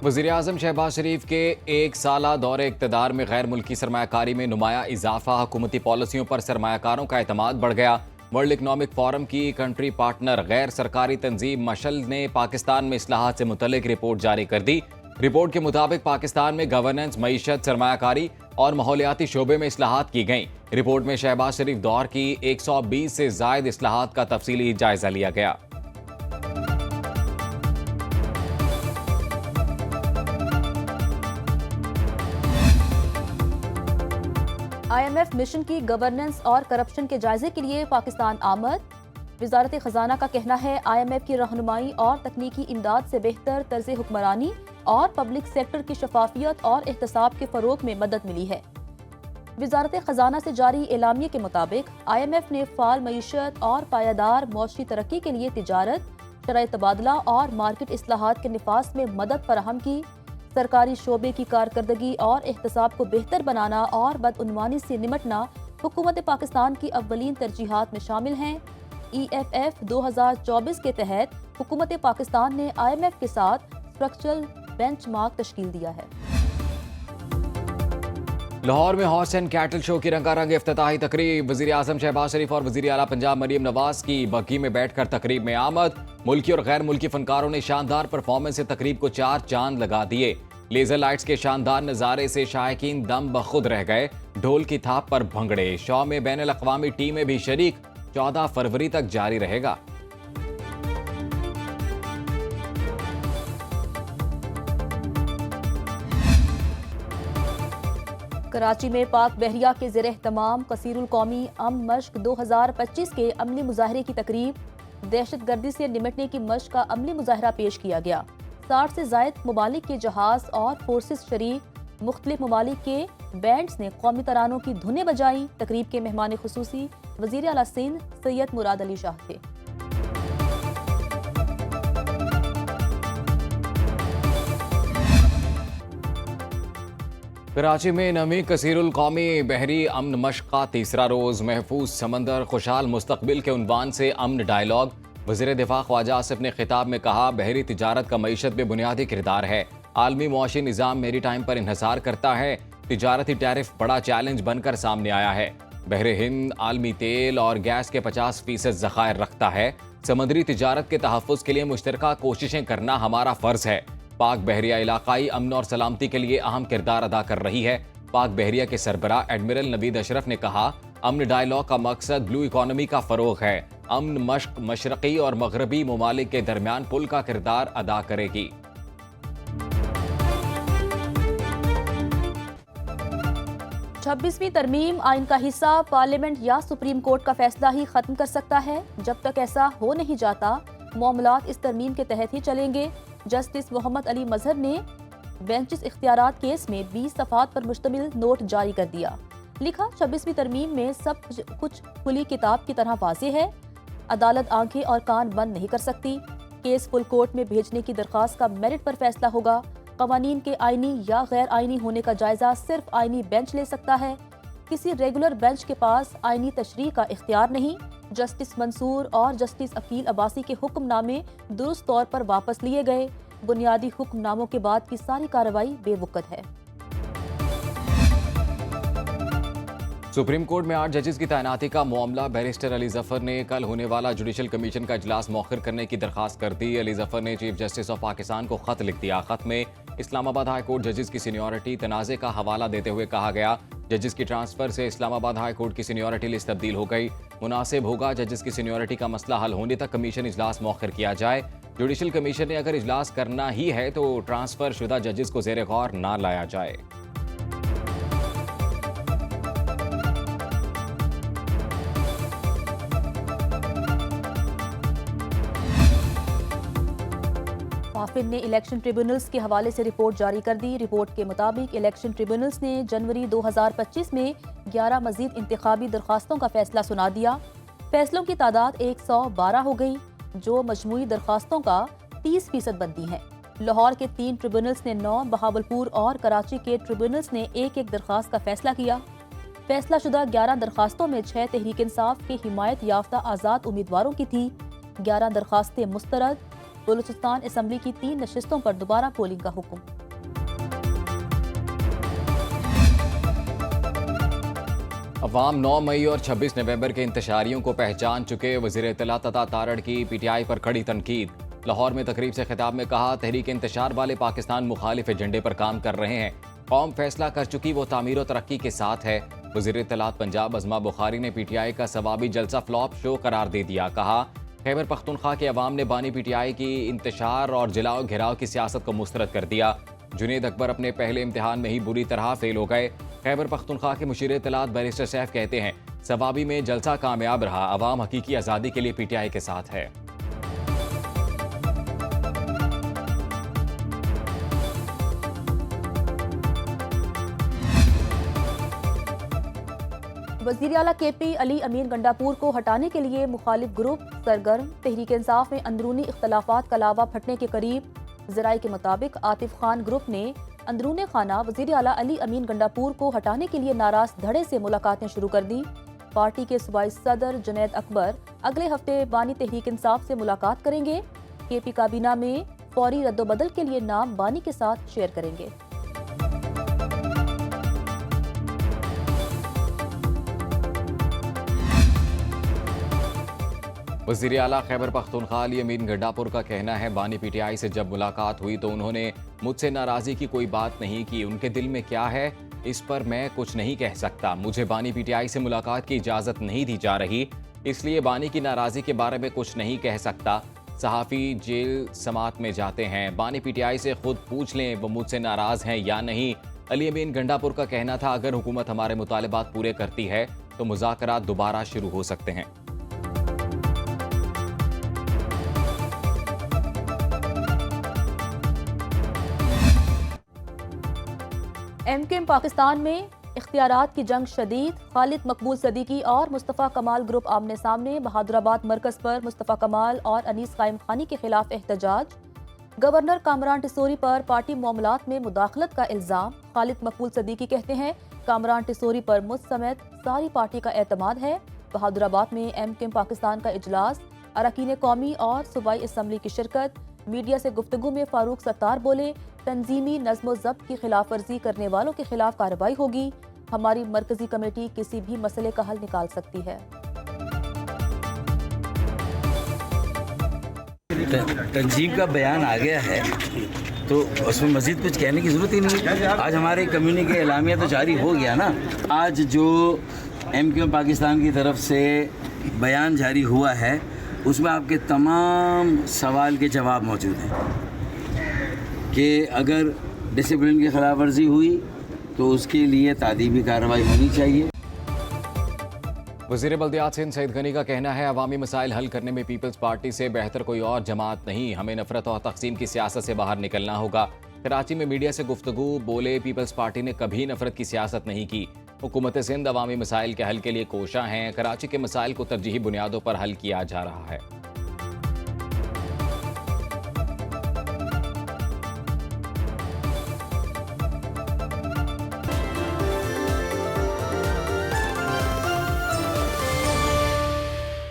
वज़ीर-ए-आज़म शहबाज शरीफ के एक साला दौरे इक़्तिदार में गैर मुल्की सरमायाकारी में नुमाया इजाफा, हुकूमती पॉलिसियों पर सरमायाकारों का एतमाद बढ़ गया। वर्ल्ड इकनॉमिक फोरम की कंट्री पार्टनर गैर सरकारी तंजीम मशल ने पाकिस्तान में इस्लाहात से मुतल्लिक रिपोर्ट जारी कर दी। रिपोर्ट के मुताबिक पाकिस्तान में गवर्नेंस, मईशत, सरमायाकारी और माहौलियाती शोबे में इस्लाहात की गई। रिपोर्ट में शहबाज शरीफ दौर की 120 से जायद इस्लाहात का तफसीली जायजा लिया गया। IMF मिशन की गवर्नेंस और करप्शन के जायजे के लिए पाकिस्तान आमद। वजारत खजाना का कहना है IMF की रहनुमाई और तकनीकी इमदाद से बेहतर तर्ज हुक्मरानी और पब्लिक सेक्टर की शफाफियत और एहतसाब के फरोग में मदद मिली है। वजारत खजाना से जारी एलामिये के मुताबिक IMF ने फाल मईशत और पायादार मौशी तरक्की के लिए तिजारत, शराय तबादला और मार्केट इस्लाहात के निफास में मदद फराहम की। सरकारी शोबे की कारकर्दगी और एहतसाब को बेहतर बनाना और बदउनवानी से निमटना हुकूमत पाकिस्तान की अव्वलीन तरजीहात में शामिल हैं। EFF 2024 के तहत हुकूमत पाकिस्तान ने IMF के साथ स्ट्रक्चरल बेंचमार्क तश्कील दिया है। लाहौर में हॉर्स एंड कैटल शो की रंगारंग इफ्तिताही तकरीब। वज़ीर-ए-आज़म शहबाज शरीफ और वज़ीर आला पंजाब मरियम नवाज की बग्गी में बैठकर तकरीब में आमद। मुल्की और गैर मुल्की फनकारों ने शानदार परफॉर्मेंस से तकरीब को 4 चांद लगा दिए। लेजर लाइट्स के शानदार नज़ारे से शायकीन दम बखुद रह गए। ढोल की थाप पर भंगड़े। शो में बैनुल अक़वामी टीमें भी शरीक। 14 फरवरी तक जारी रहेगा। कराची में पाक बहरिया के ज़ेर एहतमाम कसीरुल कौमी अमन मश्क 2025 के अमली मुजाहरे की तकरीब। दहशतगर्दी से निमटने की मश्क का अमली मुजाहरा पेश किया गया। 60 से जायद ममालिक के जहाज और फोर्सेस शरीक। मुख्तलिफ ममालिक के बैंड्स ने कौमी तरानों की धुनें बजाई। तकरीब के मेहमान खुसूसी वज़ीर आला सिंध सैयद मुराद अली शाह थे। कराची में नमी कसीरुल कौमी बहरी अमन मश्क का तीसरा रोज। महफूज समंदर खुशहाल मुस्तकबिल के उन्वान से अमन डायलॉग। वज़ीर दिफा ख्वाजा आसिफ ने खिताब में कहा, बहरी तिजारत का मईशत में बुनियादी किरदार है। आलमी मुआशी निज़ाम मेरी टाइम पर इन्हसार करता है। तिजारती टैरिफ बड़ा चैलेंज बनकर सामने आया है। बहरे हिंद आलमी तेल और गैस के 50% ज़खायर रखता है। समुद्री तिजारत के तहफ़्फ़ुज़ के लिए मुश्तरका कोशिशें करना हमारा फ़र्ज़ है। पाक बहरिया इलाकाई अमन और सलामती के लिए अहम किरदार अदा कर रही है। पाक बहरिया के सरबराह एडमिरल नवीद अशरफ ने कहा, अमन डायलॉग का मकसद ब्लू इकोनॉमी का फरोग है। अमन मश्क मशरकी और मगरबी ममालिक के दरमियान पुल का किरदार अदा करेगी। 26वीं तरमीम आइन का हिस्सा पार्लियामेंट या सुप्रीम कोर्ट का फैसला ही खत्म कर सकता है। जब तक ऐसा हो नहीं जाता, मामलात इस तरमीम के तहत ही चलेंगे। जस्टिस मोहम्मद अली मजहर ने बेंचिस इख्तियारात केस में 20 सफ़ात पर मुश्तमिल नोट जारी कर दिया। लिखा, 26वीं तरमीम में सब कुछ खुली किताब की तरह वाज़ेह है। अदालत आंखें और कान बंद नहीं कर सकती। केस फुल कोर्ट में भेजने की दरख्वास्त का मेरिट पर फैसला होगा। कवानीन के आईनी या गैर आईनी होने का जायजा सिर्फ आईनी बेंच ले सकता है। किसी रेगुलर बेंच के पास आईनी तशरीह का इख्तियार नहीं। जस्टिस मंसूर और जस्टिस अकील अब्बासी के हुक्मनामे दुरुस्त तौर पर वापस लिए गए। बुनियादी हुक्मनामों के बाद की सारी कार्रवाई बेवकूफ़ है। सुप्रीम कोर्ट में 8 जजेस की तैनाती का मामला। बैरिस्टर अली जफर ने कल होने वाला जुडिशल कमीशन का इजलास मौखर करने की दरखास्त कर दी। अली जफर ने चीफ जस्टिस ऑफ पाकिस्तान को खत लिख दिया। खत में इस्लामाबाद हाई कोर्ट जजेस की सीनियरिटी तनाज़े का हवाला देते हुए कहा गया, जजेस की ट्रांसफर से इस्लामाबाद हाई कोर्ट की सीनियरिटी लिस्ट तब्दील हो गई। मुनासिब होगा जजेस की सीनियरिटी का मसला हल होने तक कमीशन इजलास मौखर किया जाए। जुडिशल कमीशन ने अगर इजलास करना ही है तो ट्रांसफर शुदा जजेस को ज़ेर गौर ना लाया जाए। फाफिन ने इलेक्शन ट्रिब्यूनल्स के हवाले से रिपोर्ट जारी कर दी। रिपोर्ट के मुताबिक इलेक्शन ट्रिब्यूनल्स ने जनवरी 2025 में 11 मजीद इंतखाबी दरखास्तों का फैसला सुना दिया। फैसलों की तादाद 112 हो गई, जो मजमूई दरखास्तों का 30% बनती हैं। लाहौर के 3 ट्रिब्यूनल्स ने 9, बहावलपुर और कराची के ट्रिब्यूनल्स ने एक दरखास्त का फैसला किया। फैसला शुदा 11 दरखास्तों में 6 तहरीक इंसाफ के हिमायत याफ्ता आज़ाद उम्मीदवारों की थी। 11 दरखास्तें मुस्तरद। बलूचिस्तान असम्बली की 3 नशिस्तों पर दोबारा पोलिंग का हुक्म। अवाम 9 मई और 26 नवंबर के इंतशारियों को पहचान चुके। वज़ीर इत्तला तथा तारड़ की पीटीआई पर खड़ी तनकीद। लाहौर में तकरीब से खिताब में कहा, तहरीक इंतशार वाले पाकिस्तान मुखालिफ एजेंडे पर काम कर रहे हैं। कौम फैसला कर चुकी, वो तामीर और तरक्की के साथ है। वज़ीर इत्तलात पंजाब अज़मा बुखारी ने पीटीआई का सवाबी जलसा फ्लॉप शो करार दे दिया। कहा, खैबर पख्तूनख्वा के अवाम ने बानी पीटीआई की इंतशार और जलाओ घिराव की सियासत को मुस्तरद कर दिया। जुनेद अकबर अपने पहले इम्तिहान में ही बुरी तरह फेल हो गए। खैबर पख्तूनख्वा के मुशीर इत्तलात बैरिस्टर सैफ कहते हैं, सवाबी में जलसा कामयाब रहा, अवाम हकीकी आज़ादी के लिए पीटीआई के साथ है। वज़ीर आला KP अली अमीन गंडापुर को हटाने के लिए मुखालिफ ग्रुप सरगर्म। तहरीक इंसाफ में अंदरूनी इख्तलाफात का लावा फटने के करीब। ज़राए के मुताबिक आतिफ खान ग्रुप ने अंदरूने खाना वज़ीर आला अली अमीन गंडापुर को हटाने के लिए नाराज धड़े से मुलाकातें शुरू कर दी। पार्टी के सूबाई सदर जुनैद अकबर अगले हफ्ते बानी तहरीक इंसाफ से मुलाकात करेंगे। KP काबीना में फौरी रद्दोबदल के लिए नाम बानी के साथ शेयर करेंगे। वज़ीर आला खैबर पख्तूनख्वा अली अमीन गंडापुर का कहना है, बानी पीटीआई से जब मुलाकात हुई तो उन्होंने मुझसे नाराज़गी की कोई बात नहीं की। उनके दिल में क्या है इस पर मैं कुछ नहीं कह सकता। मुझे बानी पीटीआई से मुलाकात की इजाज़त नहीं दी जा रही, इसलिए बानी की नाराज़गी के बारे में कुछ नहीं कह सकता। सहाफ़ी जेल समात में जाते हैं, बानी पीटीआई से खुद पूछ लें वो मुझसे नाराज़ हैं या नहीं। अली अमीन गंडापुर का कहना था, अगर हुकूमत हमारे मुतालबात पूरे करती है तो मुज़ाकरात दोबारा शुरू हो सकते हैं। MKM पाकिस्तान में इख्तियारात की जंग शदीद। खालिद मकबूल सदीकी और मुस्तफ़ा कमाल ग्रुप आमने सामने। बहादुराबाद मरकज़ पर मुस्तफ़ा कमाल और अनीस कायम खानी के खिलाफ एहतजाज। गवर्नर कामरान टिसोरी पर पार्टी मामलात में मुदाखलत का इल्ज़ाम। खालिद मकबूल सदीकी कहते हैं, कामरान टिसोरी पर मुझ समेत सारी पार्टी का एतमाद है। बहादुराबाद में MKM पाकिस्तान का इजलास। अरकान कौमी और सूबाई असम्बली की शिरकत। मीडिया से गुफ्तगू में फारूक सत्तार बोले, तंजीमी नज़्म ज़ब्त की खिलाफ वर्जी करने वालों के खिलाफ कार्रवाई होगी। हमारी मरकजी कमेटी किसी भी मसले का हल निकाल सकती है। तंजीम का बयान आ गया है तो उसमें मज़ीद कुछ कहने की ज़रूरत ही नहीं है। आज हमारे कम्युनिटी एलामिया तो जारी हो गया ना। आज जो MKM पाकिस्तान की तरफ से बयान जारी हुआ है उसमें आपके तमाम सवाल के जवाब मौजूद हैं कि अगर डिसिप्लिन की खिलाफ वर्जी हुई तो उसके लिए तादीबी कार्रवाई होनी चाहिए। वज़ीर बल्दियात सिंध सईद गनी का कहना है, अवामी मसाइल हल करने में पीपल्स पार्टी से बेहतर कोई और जमात नहीं। हमें नफरत और तकसीम की सियासत से बाहर निकलना होगा। कराची में मीडिया से गुफ्तगू बोले, पीपल्स पार्टी ने कभी नफरत की सियासत नहीं की। हुकूमत सिंध अवामी मसाइल के हल के लिए कोशा हैं। कराची के मसाइल को तरजीही बुनियादों पर हल किया जा रहा है।